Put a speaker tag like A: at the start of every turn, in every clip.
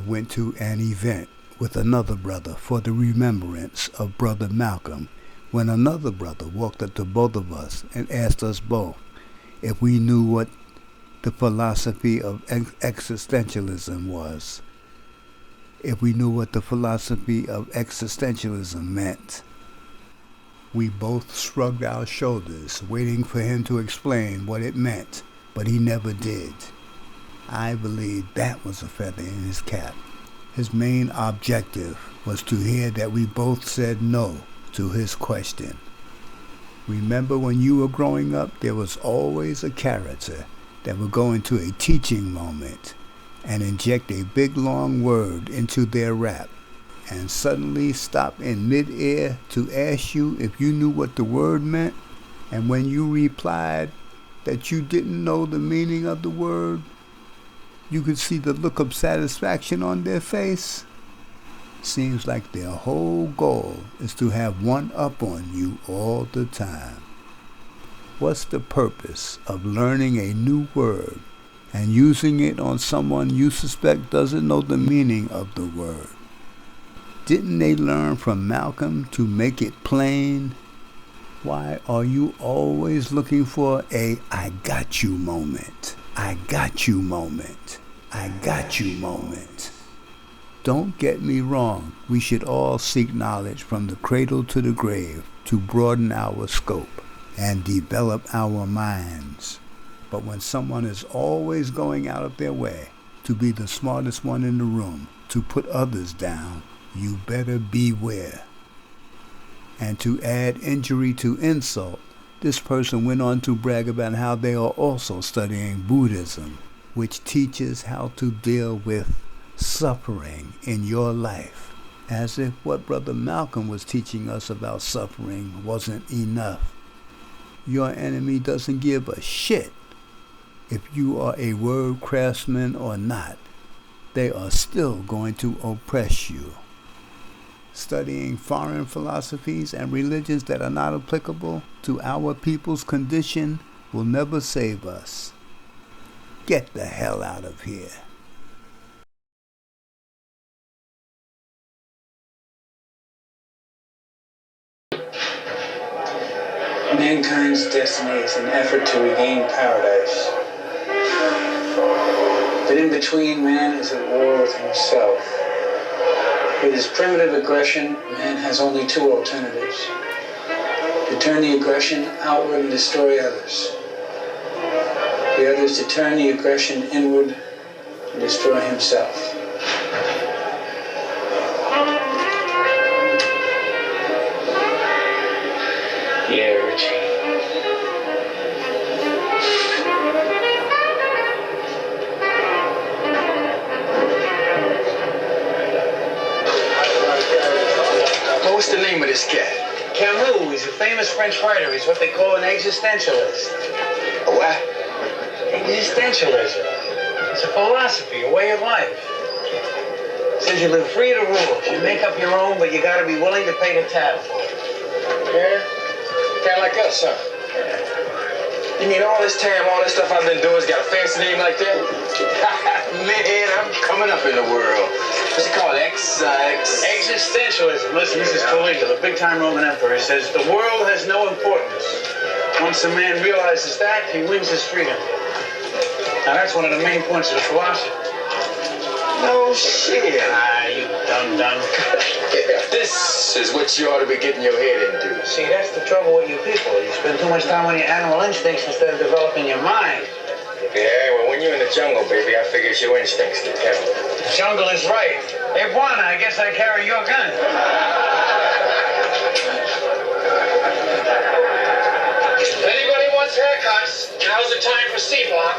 A: Went to an event with another brother for the remembrance of Brother Malcolm when another brother walked up to both of us and asked us both if we knew what the philosophy of existentialism was. If we knew what the philosophy of existentialism meant. We both shrugged our shoulders, waiting for him to explain what it meant, but he never did. I believe that was a feather in his cap. His main objective was to hear that we both said no to his question. Remember when you were growing up, there was always a character that would go into a teaching moment and inject a big long word into their rap and suddenly stop in mid-air to ask you if you knew what the word meant, and when you replied that you didn't know the meaning of the word, you could see the look of satisfaction on their face. Seems like their whole goal is to have one up on you all the time. What's the purpose of learning a new word and using it on someone you suspect doesn't know the meaning of the word? Didn't they learn from Malcolm to make it plain? Why are you always looking for a I got you moment? I got you moment. I got you moment. Don't get me wrong, we should all seek knowledge from the cradle to the grave to broaden our scope and develop our minds. But when someone is always going out of their way to be the smartest one in the room, to put others down, you better beware. And to add injury to insult, this person went on to brag about how they are also studying Buddhism, which teaches how to deal with suffering in your life, as if what Brother Malcolm was teaching us about suffering wasn't enough. Your enemy doesn't give a shit if you are a word craftsman or not. They are still going to oppress you. Studying foreign philosophies and religions that are not applicable to our people's condition will never save us. Get the hell out of here.
B: Mankind's destiny is an effort to regain paradise. But in between, man is at war with himself. With his primitive aggression, man has only two alternatives: to turn the aggression outward and destroy others. The other is to turn the aggression inward and destroy himself. Yeah, Richie.
C: What's the name of this cat?
B: Camus, he's a famous French writer. He's what they call an existentialist.
C: A what?
B: Existentialism. It's a philosophy, a way of life. It says you live free of the rules. You make up your own, but you gotta be willing to pay the tab for it.
C: Yeah? Cat like us, huh? You mean all this time, all this stuff I've been doing's got a fancy name like that? Man, I'm coming up in the world. What's it called?
B: Existentialism. Listen, this is Caligula, the big-time Roman emperor. He says, the world has no importance. Once a man realizes that, he wins his freedom. Now, that's one of the main points of the philosophy.
C: No shit.
B: Ah, you dum-dum.
C: This is what you ought to be getting your head into.
B: See, that's the trouble with you people. You spend too much time on your animal instincts instead of developing your mind.
C: Yeah, well, when you're in the jungle, baby, I figure it's your instincts that count.
B: The jungle is right. Hey, Juan, I guess I carry your gun.
D: If anybody wants haircuts, now's the time for C-Block.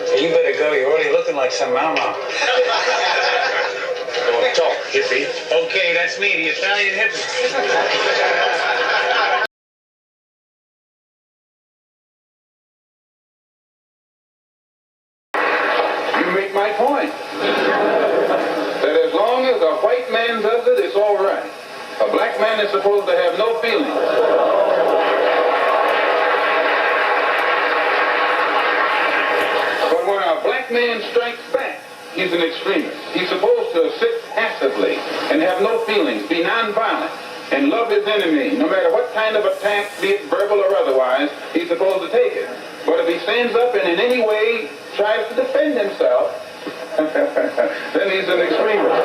B: Hey, you better go. You're already looking like some mama.
C: Don't talk, hippie.
B: Okay, that's me, the Italian hippie.
E: You make my point. That as long as a white man does it, it's all right. A black man is supposed to have no feelings. But when a black man strikes back, he's an extremist. He's supposed to sit passively and have no feelings, be nonviolent, and love his enemy. No matter what kind of attack, be it verbal or otherwise, he's supposed to take it. But if he stands up and in any way tries to defend himself, then he's an extremist.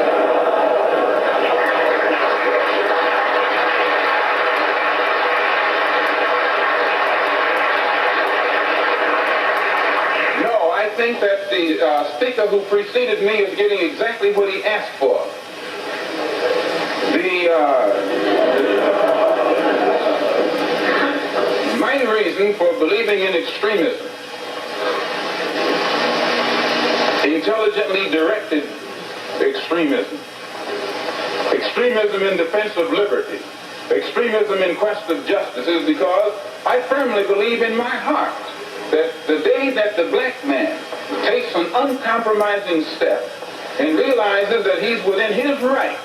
E: No, I think that the speaker who preceded me is getting exactly what he asked for. My reason for believing in extremism, intelligently directed extremism, extremism in defense of liberty, extremism in quest of justice, is because I firmly believe in my heart that the day that the black man takes an uncompromising step and realizes that he's within his rights,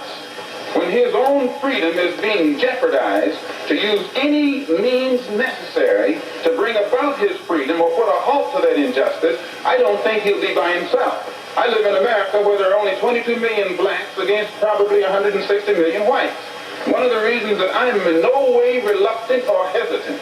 E: when his own freedom is being jeopardized, to use any means necessary to bring about his freedom or put a halt to that injustice, I don't think he'll be by himself. I live in America where there are only 22 million blacks against probably 160 million whites. One of the reasons that I'm in no way reluctant or hesitant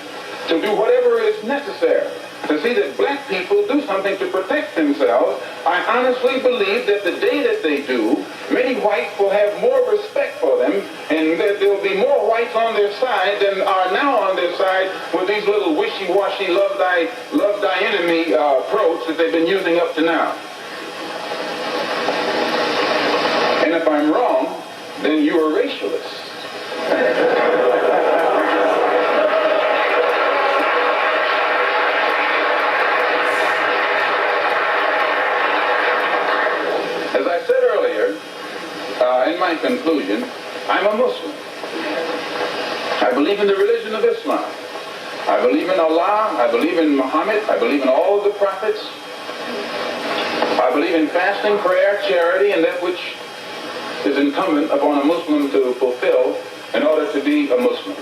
E: to do whatever is necessary to see that black people do something to protect themselves, I honestly believe that the day that they do, many whites will have more respect for them, and that there will be more whites on their side than are now on their side with these little wishy-washy love thy enemy approach that they've been using up to now. And if I'm wrong, then you're a racialist. As I said earlier, in my conclusion, I'm a Muslim. I believe in the religion of Islam. I believe in Allah. I believe in Muhammad. I believe in all of the prophets. I believe in fasting, prayer, charity, and that which is incumbent upon a Muslim to fulfill in order to be a Muslim.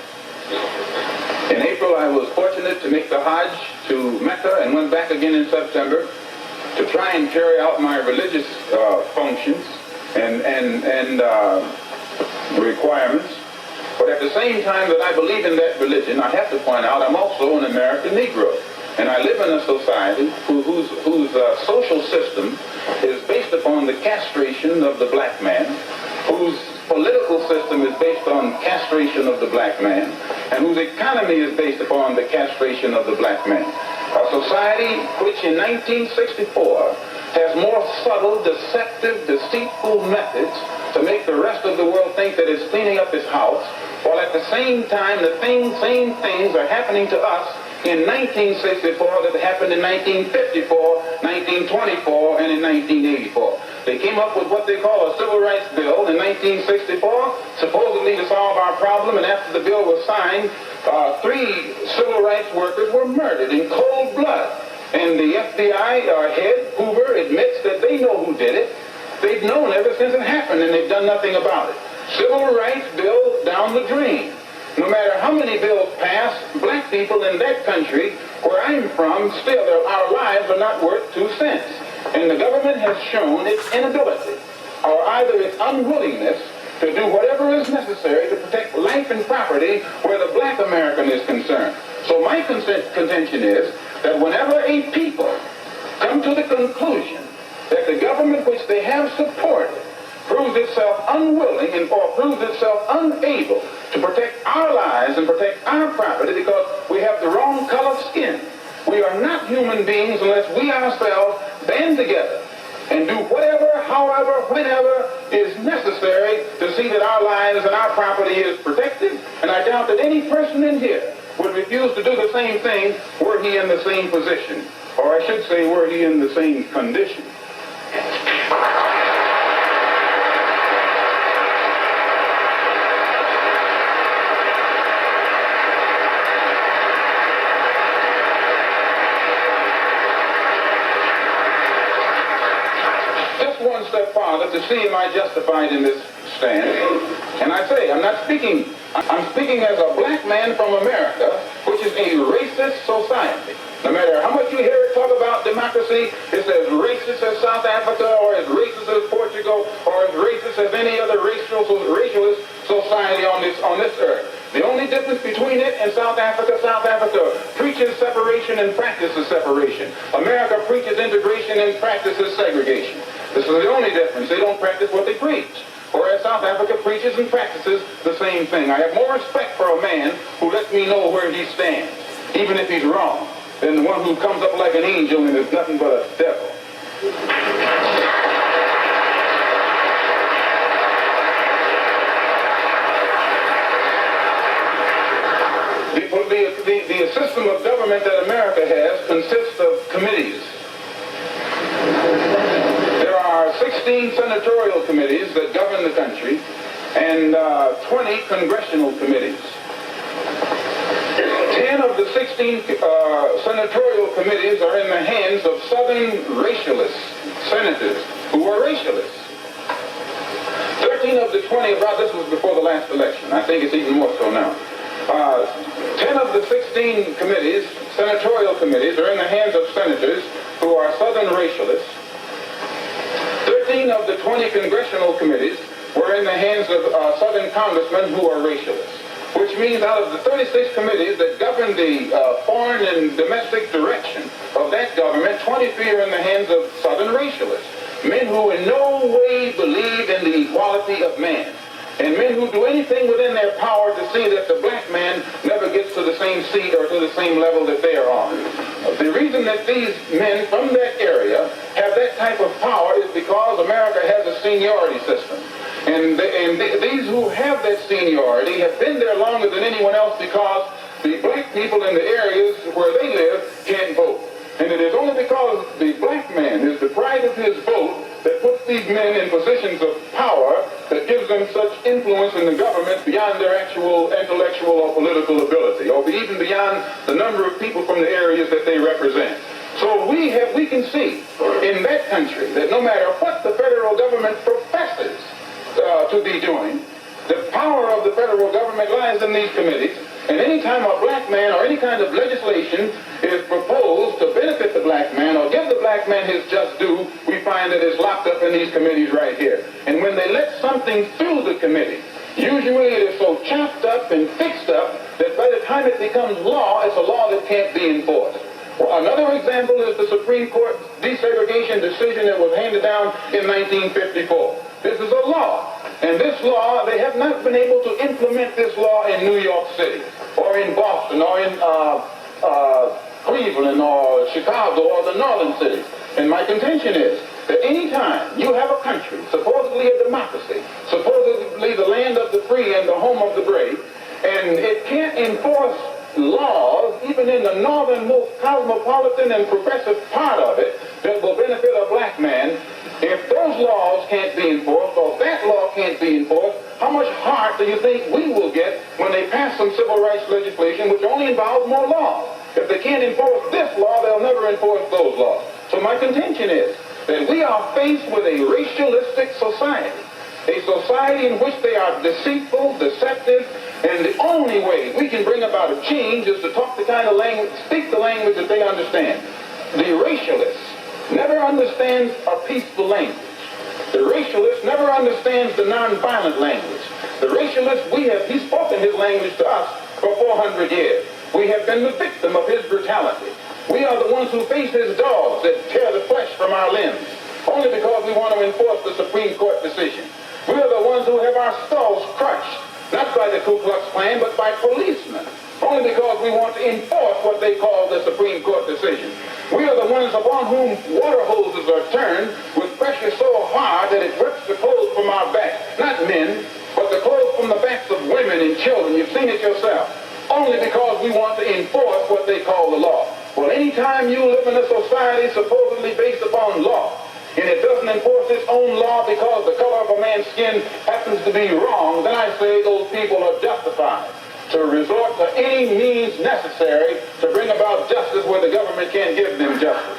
E: In April, I was fortunate to make the Hajj to Mecca and went back again in September to try and carry out my religious functions and requirements. But at the same time that I believe in that religion, I have to point out I'm also an American Negro. And I live in a society whose social system is based upon the castration of the black man, whose political system is based on castration of the black man, and whose economy is based upon the castration of the black man. A society which in 1964 has more subtle, deceptive, deceitful methods to make the rest of the world think that it's cleaning up its house, while at the same time the same things are happening to us in 1964 that happened in 1954, 1924, and in 1984. They came up with what they call a civil rights bill in 1964, supposedly to solve our problem, and after the bill was signed, 3 civil rights workers were murdered in cold blood. And the FBI, our head, Hoover, admits that they know who did it. They've known ever since it happened, and they've done nothing about it. Civil rights bill down the drain. No matter how many bills pass, black people in that country, where I'm from, still our lives are not worth 2 cents. And the government has shown its inability, or either its unwillingness, to do whatever is necessary to protect life and property where the black American is concerned. So my contention is that whenever a people come to the conclusion that the government which they have supported proves itself unwilling or proves itself unable to protect our lives and protect our property because we have the wrong color skin. We are not human beings unless we ourselves band together and do whatever, however, whenever is necessary to see that our lives and our property is protected. And I doubt that any person in here would refuse to do the same thing were he in the same position, or I should say were he in the same condition. One step farther to see am I justified in this stand. And I say, I'm speaking as a black man from America, which is a racist society. No matter how much you hear it talk about democracy, it's as racist as South Africa, or as racist as Portugal, or as racist as any other racialist society on this earth. The only difference between it and South Africa preaches separation and practices separation. America preaches integration and practices segregation. This is the only difference. They don't practice what they preach. Whereas South Africa preaches and practices the same thing. I have more respect for a man who lets me know where he stands, even if he's wrong, than the one who comes up like an angel and is nothing but a devil. The system of government that America has consists of committees. There are 16 senatorial committees that govern the country and 20 congressional committees. 10 of the 16 senatorial committees are in the hands of Southern racialist senators who are racialists. 13 of the 20, this was before the last election. I think it's even more so now. 10 of the 16 committees, senatorial committees, are in the hands of senators who are Southern racialists. 13 of the 20 congressional committees were in the hands of Southern congressmen who are racialists, which means out of the 36 committees that govern the foreign and domestic direction of that government, 23 are in the hands of Southern racialists, men who in no way believe in the equality of man, and men who do anything within their power to see that the black man never gets to the same seat or to the same level that they are on. The reason that these men from that area have that type of power is because America has a seniority system. And these who have that seniority have been there longer than anyone else because the black people in the areas where they live can't vote. And it is only because the black man is deprived of his vote that puts these men in positions of power that gives them such influence in the government beyond their actual intellectual or political ability, or even beyond the number of people from the areas that they represent. So we can see in that country that no matter what the federal government professes to be doing, the power of the federal government lies in these committees. And any time a black man or any kind of legislation is proposed to benefit the black man or give the black man his just due, we find that it's locked up in these committees right here. And when they let something through the committee, usually it is so chopped up and fixed up that by the time it becomes law, it's a law that can't be enforced. Well, another example is the Supreme Court desegregation decision that was handed down in 1954. This is a law. And this law, they have not been able to implement this law in New York City, or in Boston, or in Cleveland, or Chicago, or the northern cities. And my contention is that any time you have a country, supposedly a democracy, supposedly the land of the free and the home of the brave, and it can't enforce laws, even in the northernmost cosmopolitan and progressive part of it, that will benefit a black man, if those laws can't be enforced, or that law can't be enforced, how much heart do you think we will get when they pass some civil rights legislation which only involves more laws? If they can't enforce this law, they'll never enforce those laws. So my contention is that we are faced with a racialistic society, a society in which they are deceitful, deceptive, and the only way we can bring about a change is to talk the kind of language, speak the language that they understand. The racialist never understands a peaceful language. The racialist never understands the nonviolent language. The racialist, he's spoken his language to us for 400 years. We have been the victim of his brutality. We are the ones who face his dogs that tear the flesh from our limbs, only because we want to enforce the Supreme Court decision. We are the ones who have our skulls crushed, not by the Ku Klux Klan, but by policemen, only because we want to enforce what they call the Supreme Court decision. We are the ones upon whom water hoses are turned with pressure so hard that it rips the clothes from our backs. Not men, but the clothes from the backs of women and children. You've seen it yourself. Only because we want to enforce what they call the law. Well, anytime you live in a society supposedly based upon law, and it doesn't enforce its own law because the color of a man's skin happens to be wrong, then I say those people are justified to resort to any means necessary to bring about justice where the government can't give them justice.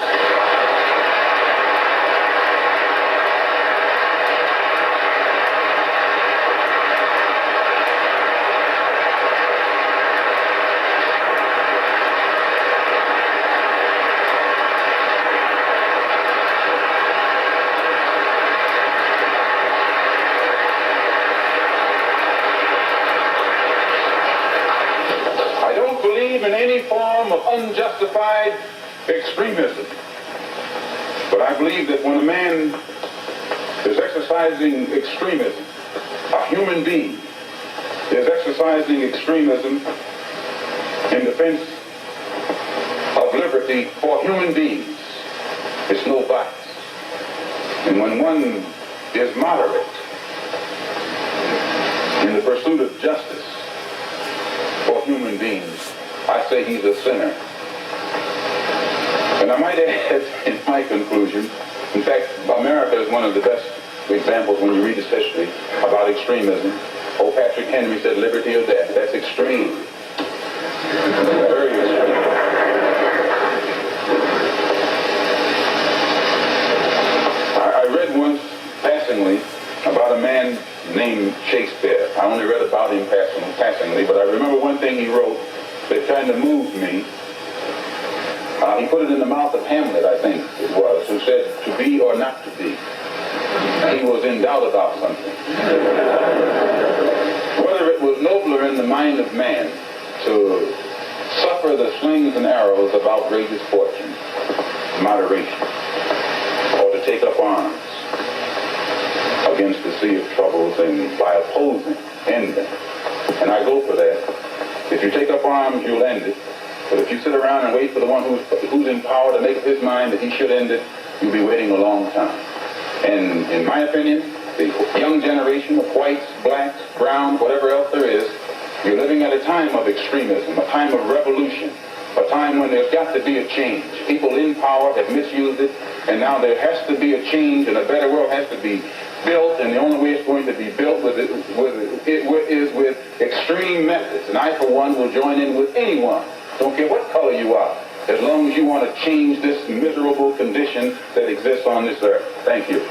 E: In any form of unjustified extremism. But I believe that when a man is exercising extremism, a human being is exercising extremism in defense of liberty for human beings, it's no vice. And when one is moderate in the pursuit of justice for human beings, I say he's a sinner. And I might add in my conclusion, in fact, America is one of the best examples when you read its history about extremism. Old Patrick Henry said liberty or death. That's extreme. Very extreme. I read once, passingly, about a man named Shakespeare. I only read about him passingly, but I remember one thing he wrote that kind of moved me. He put it in the mouth of Hamlet, I think it was, who said, to be or not to be. He was in doubt about something. Whether it was nobler in the mind of man to suffer the slings and arrows of outrageous fortune, moderation, or to take up arms against the sea of troubles and by opposing, end them. And I go for that. If you take up arms, you'll end it. But if you sit around and wait for the one who's in power to make up his mind that he should end it, you'll be waiting a long time. And in my opinion, the young generation of whites, blacks, browns, whatever else there is, you're living at a time of extremism, a time of revolution, a time when there's got to be a change. People in power have misused it, and now there has to be a change, and a better world has to be built, and the only way it's going to be built is with extreme methods. And I, for one, will join in with anyone, don't care what color you are, as long as you want to change this miserable condition that exists on this earth. Thank you.